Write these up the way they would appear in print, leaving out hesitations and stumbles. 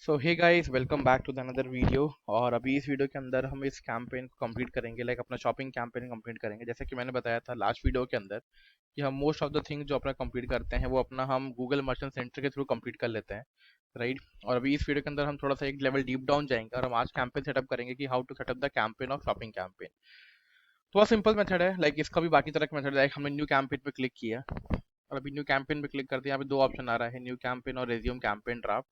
So hey guys, welcome back to the another video. और अभी इस वीडियो के अंदर हम इस कैंपेन को कंप्लीट करेंगे, लाइक अपना शॉपिंग कैंपेन कंप्लीट करेंगे। जैसे कि मैंने बताया था लास्ट वीडियो के अंदर कि हम मोस्ट ऑफ द थिंग जो अपना कंप्लीट करते हैं वो अपना हम गूगल मर्चेंट सेंटर के थ्रू कंप्लीट कर लेते हैं, राइट। और अभी इस वीडियो के अंदर हम थोड़ा सा एक लेवल डीप डाउन जाएंगे और हम आज कैंपेन सेटअप करेंगे कि how to set up the campaign of shopping campaign. तो बहुत सिंपल मेथड है, लाइक इसका भी बाकी तरह का मेथड है। लाइक हमने न्यू कैंपेन पे क्लिक किया और अभी न्यू कैंपेन पे क्लिक करते हैं। यहाँ पे दो ऑप्शन आ रहा है, न्यू कैंपेन और resume campaign draft.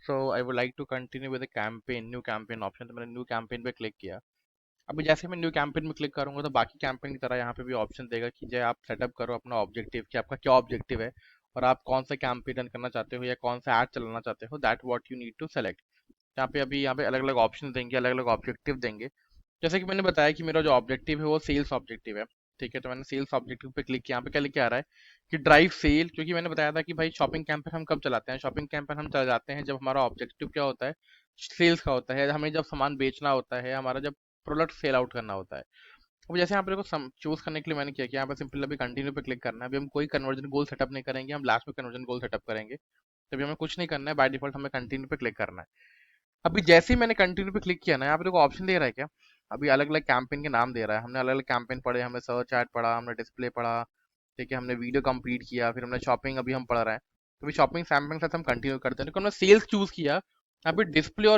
So I would like to continue with the campaign, new campaign option. तो मैंने न्यू कैंपेन पे क्लिक किया। अभी जैसे मैं न्यू कैंपेन में क्लिक करूंगा तो बाकी कैंपेन की तरह यहाँ पे भी ऑप्शन देगा कि जो आप सेटअप करो अपना ऑब्जेक्टिव, कि आपका क्या ऑब्जेक्टिव है और आप कौन सा कैंपेन रन करना चाहते हो या कौन सा ऐड चलाना चाहते हो, that what you need to select. यहाँ पे अभी यहाँ पे अलग अलग ऑप्शन देंगे, अलग अलग ऑब्जेक्टिव देंगे। जैसे कि मैंने बताया कि मेरा जो ऑब्जेक्टिव है वो सेल्स ऑब्जेक्टिव है, ठीक है। तो मैंने सेल्स ऑब्जेक्टिव पे क्लिक किया। यहाँ पे क्या लिखे आ रहा है कि ड्राइव सेल, क्योंकि मैंने बताया था कि भाई शॉपिंग कैंपेन हम कब चलाते हैं। शॉपिंग कैंपेन हम चला जाते हैं जब हमारा ऑब्जेक्टिव क्या होता है, सेल्स का होता है, हमें जब सामान बेचना होता है, हमारा जब प्रोडक्ट सेल आउट करना होता है। अब जैसे यहाँ पे को चूज करने के लिए मैंने किया कि यहाँ पे सिंपल अभी कंटिन्यू पे क्लिक करना है। अभी हम कोई कन्वर्जन गोल सेटअप नहीं करेंगे, हम लास्ट में कन्वर्जन गोल सेटअप करेंगे। तो अभी हमें कुछ नहीं करना है, बाय डिफॉल्ट हमें कंटिन्यू पे क्लिक करना है। अभी जैसे ही मैंने कंटिन्यू पे क्लिक किया ना, यहाँ पे देखो ऑप्शन दे रहा है क्या, अभी अलग अलग कैंपेन के नाम दे रहा है। हमने अलग अलग कैंपेन पढ़े, हमने सर्च ऐड पढ़ा, हमने डिस्प्ले पढ़ा, ठीक है, हमने वीडियो कंप्लीट किया, फिर हमने शॉपिंग अभी हम पढ़ रहे हैं। तो अभी शॉपिंग कैंपेन के साथ हम कंटिन्यू करते हैं। तो हमने सेल्स चूज किया। यहाँ पे डिस्प्ले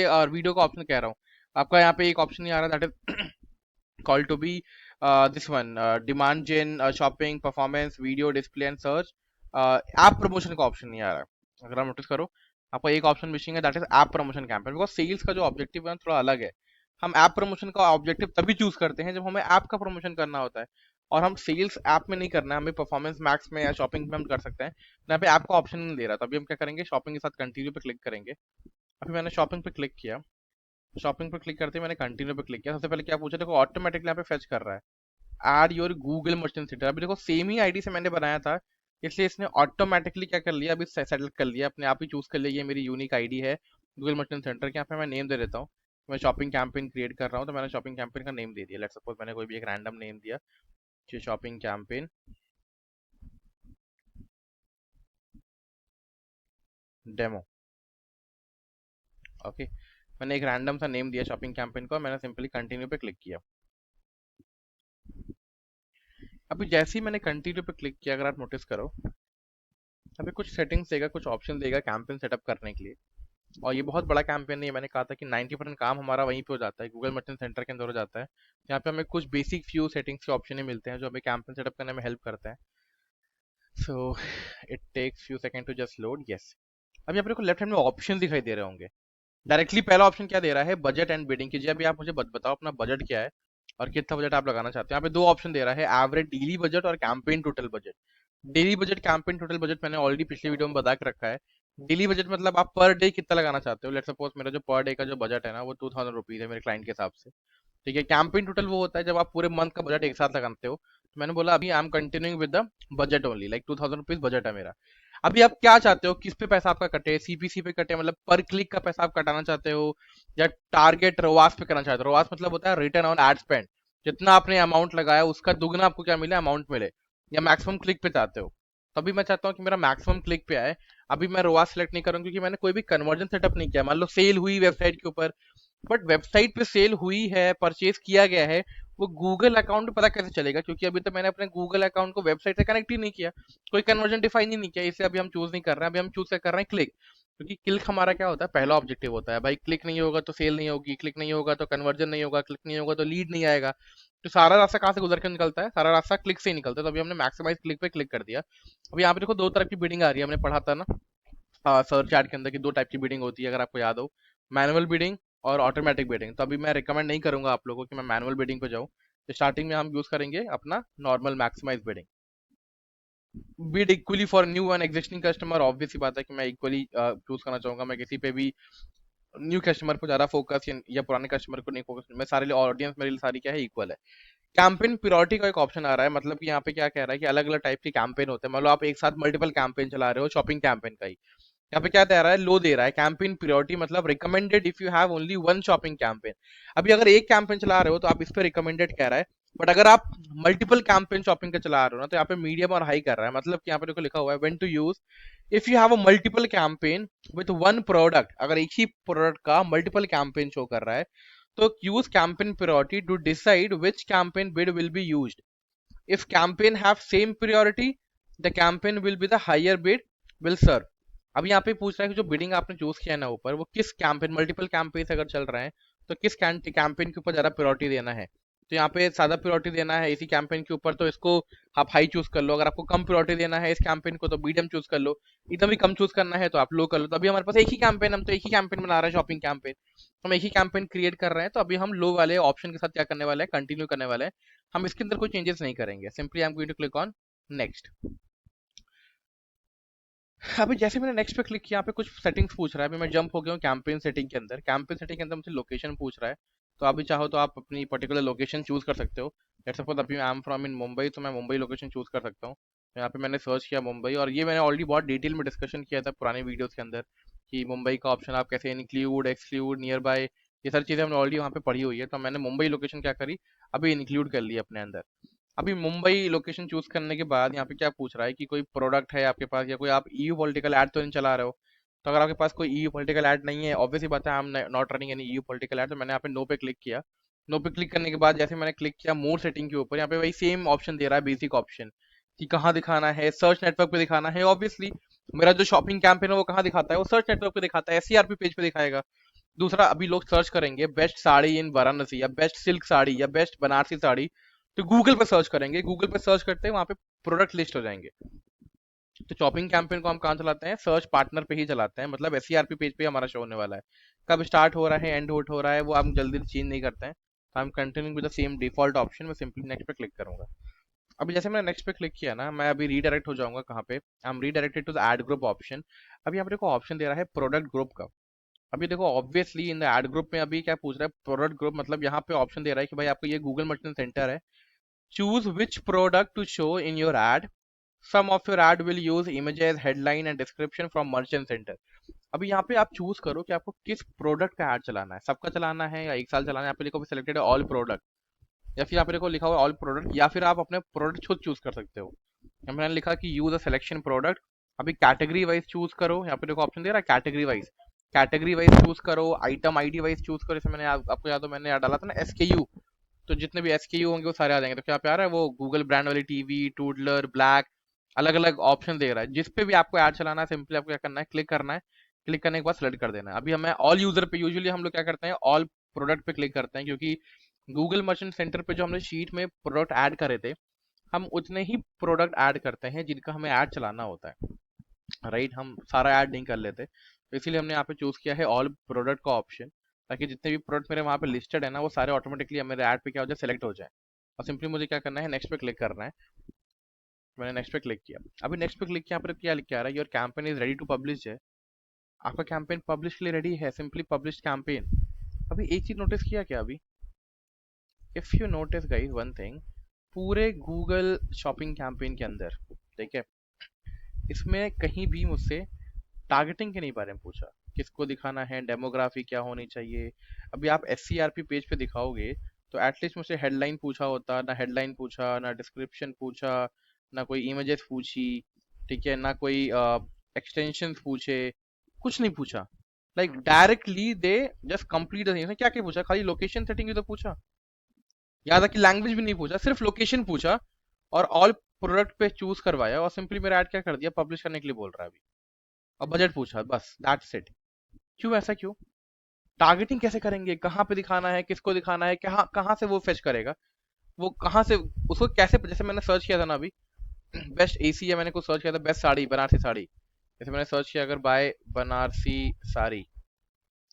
और वीडियो का ऑप्शन कह रहा हूँ आपका, यहाँ पे एक ऑप्शन नहीं आ रहा, that is call to be this one, demand gen shopping performance video display and search. App promotion का ऑप्शन नहीं आ रहा है। अगर आप नोटिस करो आपको एक ऑप्शन मिसिंग है, that is app promotion campaign. Because sales का जो ऑब्जेक्टिव है थोड़ा अलग है। हम ऐप प्रमोशन का ऑब्जेक्टिव तभी चूज करते हैं जब हमें ऐप का प्रमोशन करना होता है, और हम सेल्स ऐप में नहीं करना है, हमें परफॉर्मेंस मैक्स में या शॉपिंग में हम कर सकते हैं। यहाँ पे ऐप का ऑप्शन नहीं दे रहा, तो अभी हम क्या करेंगे, शॉपिंग के साथ कंटिन्यू पे क्लिक करेंगे। अभी मैंने शॉपिंग पे क्लिक किया। शॉपिंग पे क्लिक करते ही मैंने कंटिन्यू पे क्लिक किया। सबसे पहले क्या पूछा, देखो ऑटोमेटिकली यहाँ पे फेच कर रहा है add your Google Merchant Center. अभी देखो सेम ही आईडी से मैंने बनाया था, इसलिए इसने ऑटोमेटिकली क्या कर लिया, अभी सेटल कर लिया, अपने आप ही चूज कर लिया ये मेरी यूनिक आईडी है गूगल मर्चेंट सेंटर के। यहाँ पे मैं नेम दे देता हूँ। मैं शॉपिंग कैंपेन क्रिएट कर रहा हूँ, तो मैंने शॉपिंग कैंपेन का नेम दे दिया। लेट्स सपोज मैंने कोई भी एक रैंडम नेम दिया, शॉपिंग कैंपेन डेमो। ओके, मैंने एक रैंडम सा नेम दिया शॉपिंग कैंपेन को, मैंने सिंपली कंटिन्यू पे क्लिक किया। अभी जैसे ही मैंने कंटिन्यू पे क्लिक किया, अगर आप नोटिस करो अभी कुछ सेटिंग्स देगा, कुछ ऑप्शन देगा कैंपेन सेटअप करने के लिए। और ये बहुत बड़ा कैंपेन नहीं है, मैंने कहा था कि 90% काम हमारा वहीं पे हो जाता है, गूगल मर्चेंट सेंटर के अंदर हो जाता है। यहाँ पे हमें कुछ बेसिक फ्यू सेटिंग्स के ऑप्शन ही मिलते हैं जो हमें कैंपेन सेटअप करने में हेल्प करते हैं। So it takes few second to just load. Yes, अभी आपको लेफ्ट हैंड में ऑप्शन दिखाई दे रहे होंगे। डायरेक्टली पहला ऑप्शन क्या दे रहा है, बजट एंड बिडिंग कीजिए। अभी आप मुझे बताओ अपना बजट क्या है और कितना बजट आप लगाना चाहते हैं। यहाँ पे दो ऑप्शन दे रहा है, एवरेज डेली बजट और campaign total budget. Daily budget campaign total budget मैंने ऑलरेडी पिछले वीडियो में बता के रखा है। डेली बजट मतलब आप पर डे कितना लगाना चाहते हो। लेट सपोज मेरा जो पर डे का जो बजट है ना वो 2000 रुपीज है मेरे क्लाइंट के हिसाब से, ठीक है। कैंपेन टोटल वो होता है जब आप पूरे मंथ का बजट एक साथ लगाते हो। तो मैंने बोला अभी I am continuing with the budget only, like 2000 rupees budget है मेरा। अभी आप क्या चाहते हो, किस पे पैसा आपका कटे, सीपीसी पे कटे, मतलब पर क्लिक का पैसा आप कटाना चाहते हो, या टारगेट रोवास पे करना चाहते हो। रोवास मतलब होता है रिटर्न ऑन एड स्पेंड, जितना आपने अमाउंट लगाया उसका दुगना आपको क्या मिले, अमाउंट मिले। या मैक्सिमम क्लिक पे चाहते हो, तभी मैं चाहता हूँ कि मेरा मैक्सिमम क्लिक पे आए। अभी मैं रोवास सेलेक्ट नहीं करूँ क्योंकि मैंने कोई भी कन्वर्जन सेटअप नहीं किया। मान लो सेल हुई वेबसाइट के ऊपर, बट वेबसाइट पे सेल हुई है, परचेज किया गया है, वो गूगल अकाउंट पे पता कैसे चलेगा, क्योंकि अभी तो मैंने अपने गूगल अकाउंट को वेबसाइट से कनेक्ट ही नहीं किया, कोई कन्वर्जन डिफाइन ही नहीं किया। इसे अभी हम चूज नहीं कर रहे हैं, अभी हम चूज कर रहे हैं क्लिक। क्योंकि क्लिक हमारा क्या होता है, पहला ऑब्जेक्टिव होता है भाई, क्लिक नहीं होगा तो सेल नहीं होगी, क्लिक नहीं होगा तो कन्वर्जन नहीं होगा, क्लिक नहीं होगा तो लीड नहीं आएगा। तो सारा रास्ता कहाँ से गुजर के निकलता है, सारा रास्ता क्लिक से ही निकलता है। तो अभी हमने मैक्सिमाइज क्लिक पे क्लिक कर दिया। अभी यहाँ पे देखो दो तरह की बिडिंग आ रही है, हमने पढ़ा था ना सर्च ऐड के अंदर की दो टाइप की बिडिंग होती है, अगर आपको याद हो, मैनुअल बिडिंग और ऑटोमेटिक बिडिंग। तो अभी मैं रिकमेंड नहीं करूंगा आप लोगों को कि मैं मैनुअल बिडिंग पे जाऊं। तो स्टार्टिंग में हम यूज करेंगे अपना normal maximise bidding. Bid equally for new and existing customer, obvious ही बात है कि मैं इक्वली चूज करना चाहूंगा। मैं किसी पे भी न्यू कस्टमर को ज्यादा फोकस या पुराने कस्टमर को नहीं फोकस, मैं सारे ऑडियंस मेरे लिए सारी क्या है, इक्वल है। कैंपेन प्रियोरिटी का एक ऑप्शन आ रहा है, मतलब कि यहाँ पे क्या कह रहा है कि अलग अलग टाइप के कैंपेन होते हैं। मान लो आप एक साथ मल्टीपल कैंपेन चला रहे हो शॉपिंग कैंपेन का ही, यहाँ पे क्या दे रहा है, लो दे रहा है। कैंपेन प्रियोरिटी मतलब recommended if you have only one shopping campaign. अभी अगर एक कैंपेन चला रहे हो तो आप इस पे रिकमेंडेड कह रहा है, बट अगर आप मल्टीपल कैंपेन शॉपिंग का चला रहे हो ना, तो यहाँ पे मीडियम और हाई कर रहा है, मतलब कि यहाँ पे देखो लिखा हुआ है when to use if you have a multiple campaign with one product, अगर एक ही प्रोडक्ट का मल्टीपल कैंपेन शो कर रहा है तो use campaign priority to decide which campaign bid will be used. If campaign have same priority, the campaign will be the higher bid will serve. अब यहाँ पे पूछ रहा है कि जो बिडिंग आपने चूज किया है ना ऊपर, वो किस कैंपेन, मल्टीपल कैंपेन अगर चल रहे हैं तो किस कैंपेन के ऊपर ज्यादा प्रायोरिटी देना है. तो यहाँ पे ज्यादा प्रायोरिटी देना है इसी कैंपेन के ऊपर, तो इसको आप हाई चूज कर लो. अगर आपको कम प्रायोरिटी देना है इस कैंपेन को तो मीडियम चूज कर लो. एकदम ही कम चूज करना है तो आप लो कर लो. तो अभी हमारे पास एक ही कैंपेन, हम तो एक ही कैंपेन बना रहे हैं, शॉपिंग कैंपेन हम एक ही कैंपेन क्रिएट कर रहे हैं. तो अभी हम लो वाले ऑप्शन के साथ क्या करने वाले हैं, कंटिन्यू करने वाले हैं. हम इसके अंदर कोई चेंजेस नहीं करेंगे. Simply I am going to click on next. अभी जैसे मैंने नेक्स्ट पे क्लिक किया, यहाँ पे कुछ सेटिंग्स पूछ रहा है. अभी मैं जंप हो गया हूँ कैंपेन सेटिंग के अंदर. कैंपेन सेटिंग के अंदर मुझसे लोकेशन पूछ रहा है. तो अभी चाहो तो आप अपनी पर्टिकुलर लोकेशन चूज कर सकते हो. लेट्स सपोज अभी I am from in Mumbai, तो मैं मुंबई लोकेशन चूज कर सकता हूँ. तो यहाँ पे मैंने सर्च किया मुंबई, और ये मैंने ऑलरेडी बहुत डिटेल में डिस्कशन किया था पुराने वीडियोस के अंदर कि मुंबई का ऑप्शन आप कैसे इंक्लूड, एक्सक्लूड, नियर बाय, ये सारी चीज़ें हमने ऑलरेडी वहाँ पे पढ़ी हुई है. तो मैंने मुंबई लोकेशन क्या करी, अभी इंक्लूड कर ली अपने अंदर. अभी मुंबई लोकेशन चूज करने के बाद यहाँ पे क्या पूछ रहा है कि कोई प्रोडक्ट है आपके पास, या कोई आप ईयू पॉलिटिकल एड तो नहीं चला रहे हो. तो अगर आपके पास कोई ईयू पॉलिटिकल एड नहीं है, ऑब्वियसली बात है, I am not running any EU political ad. तो मैंने यहाँ पे नो पे क्लिक किया. नो पे क्लिक करने के बाद जैसे मैंने क्लिक किया मोर सेटिंग के ऊपर, यहाँ पे वही सेम ऑप्शन दे रहा है, बेसिक ऑप्शन, कि कहाँ दिखाना है. सर्च नेटवर्क पे दिखाना है. ऑब्वियसली मेरा जो शॉपिंग कैंपेन है वो कहाँ दिखाता है, वो सर्च नेटवर्क पे दिखाता है, एससीआरपी पेज पे दिखाएगा. दूसरा, अभी लोग सर्च करेंगे बेस्ट साड़ी इन वाराणसी, या बेस्ट सिल्क साड़ी, या बेस्ट बनारसी साड़ी, तो गूगल पे सर्च करेंगे. गूगल पे सर्च करते हैं वहां पे प्रोडक्ट लिस्ट हो जाएंगे. तो शॉपिंग कैंपेन को हम कहाँ चलाते हैं, सर्च पार्टनर पे ही चलाते हैं, मतलब एससीआरपी पेज पे हमारा शो होने वाला है. कब स्टार्ट हो रहा है, एंड हो रहा है, वो हम जल्दी चेंज नहीं करते हैं. तो हम continue with the same default option. मैं सिंपली नेक्स्ट पे क्लिक करूंगा. अभी जैसे मैंने नेक्स्ट पे क्लिक किया ना, मैं अभी रीडायरेक्ट हो जाऊंगा कहाँ पे, I am redirected to the ad group option. अभी यहाँ पे देखो ऑप्शन दे रहा है प्रोडक्ट ग्रुप का. अभी देखो obviously in the ad group में अभी क्या पूछ रहा है, प्रोडक्ट ग्रुप, मतलब यहाँ पे ऑप्शन दे रहा है कि भाई आपको ये गूगल मर्चेंट सेंटर है, choose which product to show in your ad. Some of your ad will use images, headline and description from Merchant Center. अभी यहाँ पे आप चूज करो कि आपको किस प्रोडक्ट का ऐड चलाना है, सबका चलाना है या एक साल चलाना है. यहाँ पे देखो सिलेक्टेड है ऑल प्रोडक्ट, या फिर यहाँ पे देखो लिखा हुआ है ऑल प्रोडक्ट, या फिर आप अपने प्रोडक्ट खुद चूज कर सकते हो. यहाँ मैंने लिखा कि यूज अ सिलेक्शन प्रोडक्ट. अभी कैटेगरी वाइज चूज करो. यहाँ पे देखो ऑप्शन दे रहा है category wise. Category wise choose करो, आइटम आईडी वाइज चूज करो. जैसे मैंने आपको याद हो, मैंने याद डाला था ना एसकेयू, तो जितने भी एसकेयू होंगे वो सारे आ जाएंगे. तो क्या पे आ रहा है, वो गूगल ब्रांड वाली टीवी, टूडलर, ब्लैक, अलग अलग ऑप्शन दे रहा है. जिस पे भी आपको ऐड चलाना है, सिंपली आपको क्या करना है, क्लिक करना है. क्लिक करने के बाद सेलेक्ट कर देना है. अभी हमें ऑल यूजर पे, यूजुअली हम लोग क्या करते हैं, ऑल प्रोडक्ट पे क्लिक करते हैं, क्योंकि गूगल मर्चेंट सेंटर पे जो हमने शीट में प्रोडक्ट ऐड करे थे, हम उतने ही प्रोडक्ट ऐड करते हैं जिनका हमें ऐड चलाना होता है. राइट, हम सारा ऐड नहीं कर लेते. तो इसीलिए हमने यहाँ पे चूज किया है ऑल प्रोडक्ट का ऑप्शन, ताकि जितने भी प्रोडक्ट मेरे वहाँ पे लिस्टेड है ना, वो सारे ऑटोमेटिकली मेरे ऐड पे क्या हो जाए, सेलेक्ट हो जाए. और सिंपली मुझे क्या करना है, नेक्स्ट पे क्लिक करना है. मैंने नेक्स्ट पे क्लिक किया. अभी नेक्स्ट पे क्लिक किया, यहाँ पर क्या लिख के आ रहा है, your campaign is ready to publish है. आपका कैंपेन पब्लिश के लिए रेडी है, सिंपली पब्लिश कैंपेन. अभी एक चीज नोटिस किया क्या, अभी if you notice guys one thing, पूरे गूगल शॉपिंग कैंपेन के अंदर, ठीक है, इसमें कहीं भी मुझसे टारगेटिंग के नहीं बारे में पूछा, किसको दिखाना है, डेमोग्राफी क्या होनी चाहिए. अभी आप एससीआरपी पेज पे दिखाओगे तो एटलीस्ट मुझसे हेडलाइन पूछा होता, ना हेडलाइन पूछा, ना डिस्क्रिप्शन पूछा, ना कोई इमेजेस पूछी, ठीक है, ना कोई एक्सटेंशन पूछे, कुछ नहीं पूछा. Like directly they just complete the thing. क्या क्या पूछा, खाली लोकेशन सेटिंग ही तो पूछा. याद है कि लैंग्वेज भी नहीं पूछा, सिर्फ लोकेशन पूछा और ऑल प्रोडक्ट पे चूज करवाया, और सिंपली मेरा ऐड क्या कर दिया, पब्लिश करने के लिए बोल रहा है अभी. और बजट पूछा, बस दैट्स इट. क्यों ऐसा क्यों, टारगेटिंग कैसे करेंगे, कहाँ पे दिखाना है, किसको दिखाना है, कहाँ कहाँ से वो फेच करेगा, वो कहाँ से, उसको कैसे, जैसे मैंने सर्च किया था ना अभी, बेस्ट एसी, या मैंने कुछ सर्च किया था बेस्ट साड़ी, बनारसी साड़ी, जैसे मैंने सर्च किया अगर बाय बनारसी साड़ी,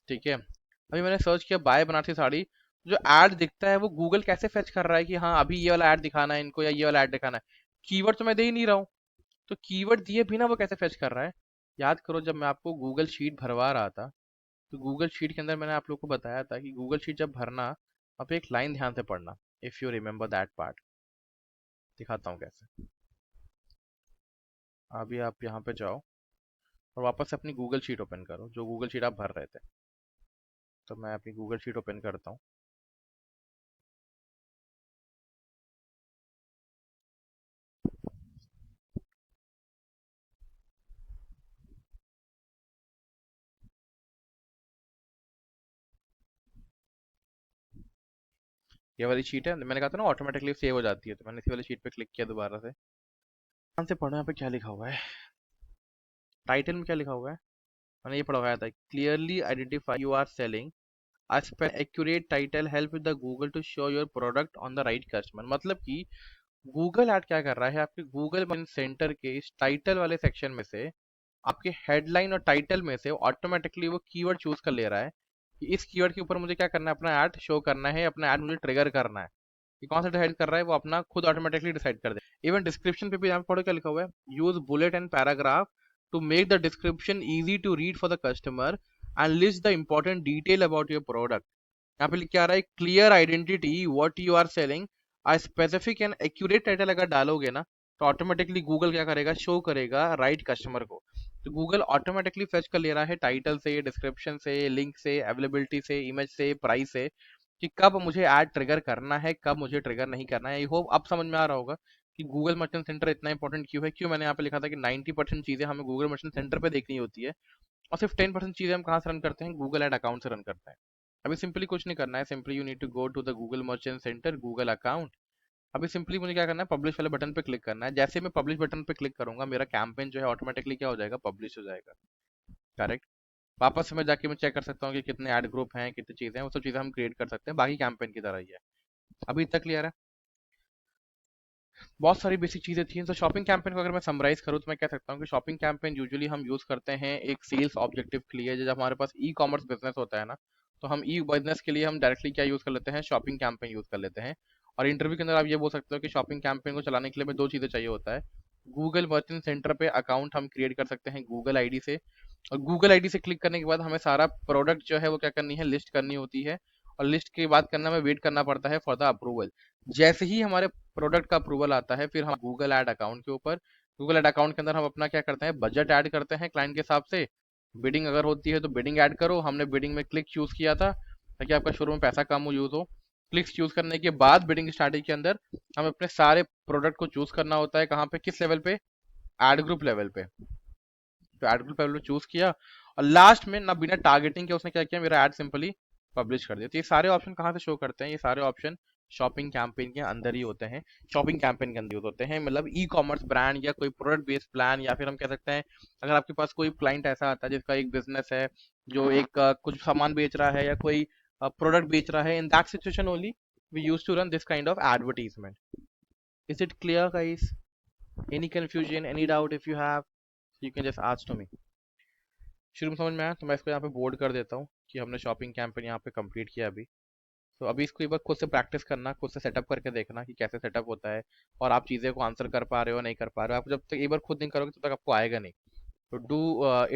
ठीक है. अभी मैंने सर्च किया बाय बनारसी साड़ी, जो ऐड दिखता है वो गूगल कैसे फेच कर रहा है कि हाँ अभी ये वाला ऐड दिखाना है इनको, या ये वाला ऐड दिखाना है. कीवर्ड तो मैं दे ही नहीं रहा हूँ. तो कीवर्ड दिए बिना वो कैसे फेच कर रहा है. याद करो जब मैं आपको गूगल शीट भरवा रहा था, तो गूगल शीट के अंदर मैंने आप लोग को बताया था कि गूगल शीट जब भरना, आप एक लाइन ध्यान से पढ़ना. If you remember that part, दिखाता हूँ कैसे. अभी आप यहाँ पे जाओ और वापस से अपनी गूगल शीट ओपन करो, जो गूगल शीट आप भर रहे थे. तो मैं अपनी गूगल शीट ओपन करता हूँ. ये वाली शीट है, मैंने कहा था ना ऑटोमेटिकली सेव हो जाती है, तो मैंने इसी वाली शीट पे क्लिक किया दोबारा से। ध्यान से पढ़ो यहाँ पे क्या लिखा हुआ है, टाइटल में क्या लिखा हुआ है, मैंने ये पढ़वाया था, clearly identify you are selling accurate title help with the Google to show your product on the right customer. मतलब कि गूगल ऐड क्या कर रहा है, आपके गूगल सेंटर के इस टाइटल वाले सेक्शन में से आपके हेडलाइन और टाइटल में से ऑटोमेटिकली वो कीवर्ड चूज कर ले रहा है कि इस कीवर्ड के ऊपर मुझे क्या करना है, अपना ऐड शो करना है, अपना ऐड मुझे ट्रिगर करना है। कि कौन सा डिसाइड कर रहा है, वो अपना खुद ऑटोमेटिकली डिसाइड कर दे। इवन डिस्क्रिप्शन पे भी यहाँ पे पढ़ो क्या लिखा हुआ है, use bullet and paragraph to make the description easy to read for the customer and list the important detail about your product. यहाँ पे लिख के आ रहा है clear identity what you are selling, a specific and accurate title अगर डालोगे ना तो ऑटोमेटिकली गूगल क्या करेगा, शो करेगा राइट कस्टमर को। तो गूगल ऑटोमेटिकली फेच कर ले रहा है टाइटल से, डिस्क्रिप्शन से, लिंक से, अवेलेबिलिटी से, इमेज से, प्राइस से, कि कब मुझे ऐड ट्रिगर करना है, कब मुझे ट्रिगर नहीं करना है। आई होप अब समझ में आ रहा होगा कि गूगल मर्चेंट सेंटर इतना इंपॉर्टेंट क्यों है, क्यों मैंने यहाँ पे लिखा था कि 90% चीजें हमें गूगल मर्चेंट सेंटर पे देखनी होती है और सिर्फ 10% चीजें हम कहाँ से रन करते हैं, गूगल एड अकाउंट से रन करते हैं। अभी सिंपली कुछ नहीं करना है, simply you need to go to the Google Merchant Center Google account. अभी सिंपली मुझे क्या करना है, पब्लिश वाले बटन पे क्लिक करना है। जैसे मैं पब्लिश बटन पे क्लिक करूंगा मेरा कैंपेन जो है ऑटोमेटिकली क्या हो जाएगा, पब्लिश हो जाएगा। करेक्ट। वापस से मैं जाके मैं चेक कर सकता हूँ कि कितने ऐड ग्रुप हैं, कितनी चीजें हैं, वो सब चीजें हम क्रिएट कर सकते हैं, बाकी कैंपेन की तरह ही है। अभी तक क्लियर है। बहुत सारी बेसिक चीजें थी। तो शॉपिंग कैंपेन को अगर मैं समराइज करूँ तो मैं कह सकता हूँ कि शॉपिंग कैंपेन यूजुअली हम यूज करते हैं एक सेल्स ऑब्जेक्टिव के लिए। जब हमारे पास ई कॉमर्स बिजनेस होता है ना, तो हम ई बिजनेस के लिए हम डायरेक्टली क्या यूज कर लेते हैं, शॉपिंग कैंपेन यूज कर लेते हैं। और इंटरव्यू के अंदर आप ये बोल सकते हो कि शॉपिंग कैंपेन को चलाने के लिए हमें दो चीजें चाहिए होता है। गूगल मर्चेंट सेंटर पे अकाउंट हम क्रिएट कर सकते हैं गूगल आईडी से, और गूगल आईडी से क्लिक करने के बाद हमें सारा प्रोडक्ट जो है वो क्या करनी है, लिस्ट करनी होती है। और लिस्ट के बाद करना हमें वेट करना पड़ता है फॉर द अप्रूवल। जैसे ही हमारे प्रोडक्ट का अप्रूवल आता है फिर हम गूगल ऐड अकाउंट के ऊपर, गूगल ऐड अकाउंट के अंदर हम अपना क्या करते हैं, बजट ऐड करते हैं क्लाइंट के हिसाब से। बिडिंग अगर होती है तो बिडिंग ऐड करो, हमने बिडिंग में क्लिक चूज किया था ताकि आपका शुरू में पैसा कम यूज हो। क्लिक्स चूज करने के बाद बिडिंग स्टार्टिंग के अंदर हम अपने सारे प्रोडक्ट को चूज करना होता है, कहाँ पे, किस लेवल पे, एड ग्रुप लेवल पे। तो एड ग्रुप लेवल पे चूज किया और लास्ट में ना बिना टारगेटिंग के उसने क्या किया, मेरा एड सिंपली पब्लिश कर दिया। तो ये सारे ऑप्शन कहाँ से शो करते हैं, ये सारे ऑप्शन शॉपिंग कैंपेन के अंदर ही होते हैं, शॉपिंग कैंपेन के अंदर यूज होते हैं। मतलब ई कॉमर्स ब्रांड या कोई प्रोडक्ट बेस्ड प्लान, या फिर हम कह सकते हैं अगर आपके पास कोई क्लाइंट ऐसा आता है जिसका एक बिजनेस है, जो एक कुछ सामान बेच रहा है या कोई प्रोडक्ट बेच रहा है, in that situation only we use to run this kind of advertisement. Is it clear guys? Any confusion, any doubt, if you have you can just ask to me. शुरू में समझ में आया तो मैं इसको यहाँ पे बोर्ड कर देता हूँ कि हमने शॉपिंग कैंपेन यहाँ पे कंप्लीट किया अभी। तो अभी इसको एक बार खुद से प्रैक्टिस करना, खुद से सेटअप करके देखना कि कैसे सेटअप होता है, और आप चीज़ें को आंसर कर पा रहे हो नहीं कर पा रहे हो। आप जब तक एक बार खुद नहीं करोगे तब तक आपको आएगा नहीं। तो do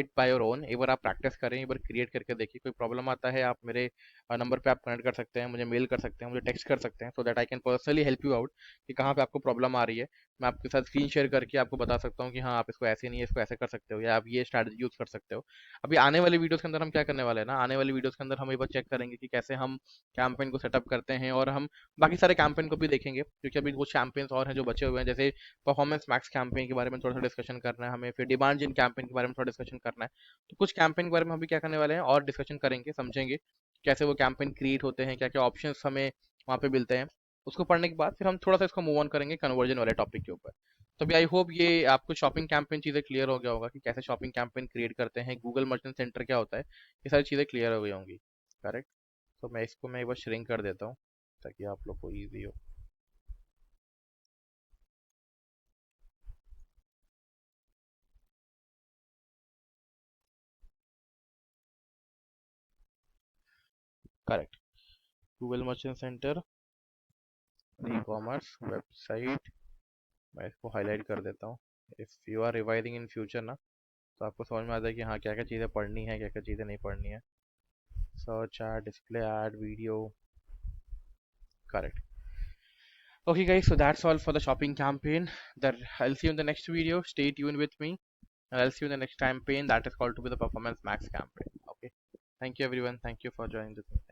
it by your own. एक बार आप प्रैक्टिस करें, एक बार क्रिएट करके देखिए। कोई प्रॉब्लम आता है आप मेरे नंबर पे आप कनेक्ट कर सकते हैं, मुझे मेल कर सकते हैं, मुझे टेक्स्ट कर सकते हैं, so that I can personally help you out कि कहाँ पे आपको प्रॉब्लम आ रही है। मैं आपके साथ स्क्रीन शेयर करके आपको बता सकता हूँ कि हाँ आप इसको ऐसे नहीं है, इसको ऐसे कर सकते हो, या आप ये स्ट्रैटेजी यूज कर सकते हो। अभी आने वाली वीडियोस के अंदर हम क्या करने वाले हैं ना, आने वाली वीडियोस के अंदर हम एक बार चेक करेंगे कि कैसे हम कैंपेन को सेटअप करते हैं, और हम बाकी सारे कैंपेन को भी देखेंगे, क्योंकि अभी कुछ कैंपेन्स और हैं जो बचे हुए हैं। जैसे परफॉर्मेंस मैक्स कैंपेन के बारे में थोड़ा सा डिस्कशन करना है हमें, फिर डिमांड जिन कैंपेन के बारे में थोड़ा डिस्कशन करना है। तो कुछ कैंपेन के बारे में हम भी क्या करने वाले हैं और डिस्कशन करेंगे, समझेंगे कैसे वो कैंपेन क्रिएट होते हैं, क्या क्या ऑप्शंस हमें वहाँ पे मिलते हैं। उसको पढ़ने के बाद फिर हम थोड़ा सा इसको मूव ऑन करेंगे कन्वर्जन वाले टॉपिक के ऊपर। तो भी आई होप ये आपको शॉपिंग कैंपेन चीज़ें क्लियर हो गया होगा कि कैसे शॉपिंग कैंपेन क्रिएट करते हैं, गूगल मर्चेंट सेंटर क्या होता है, ये सारी चीज़ें क्लियर हो गई होंगी। करेक्ट। तो मैं इसको मैं एक बार श्रिंक कर देता हूँ ताकि आप लोग को ईजी हो। Correct. Google Merchant Center, e commerce website, मैं इसको हाईलाइट कर देता हूँ। If you are revising in future ना, तो आपको समझ में आता है कि हाँ क्या क्या चीज़ें पढ़नी है, क्या क्या चीज़ें नहीं पढ़नी है। Search add, display ad, video. Correct. Okay guys, so that's all for the shopping campaign. That I'll see you in the next video. Stay tuned with me, and I'll see you in the next campaign that is called to be the Performance Max campaign. Okay. Thank you everyone. Thank you for joining this.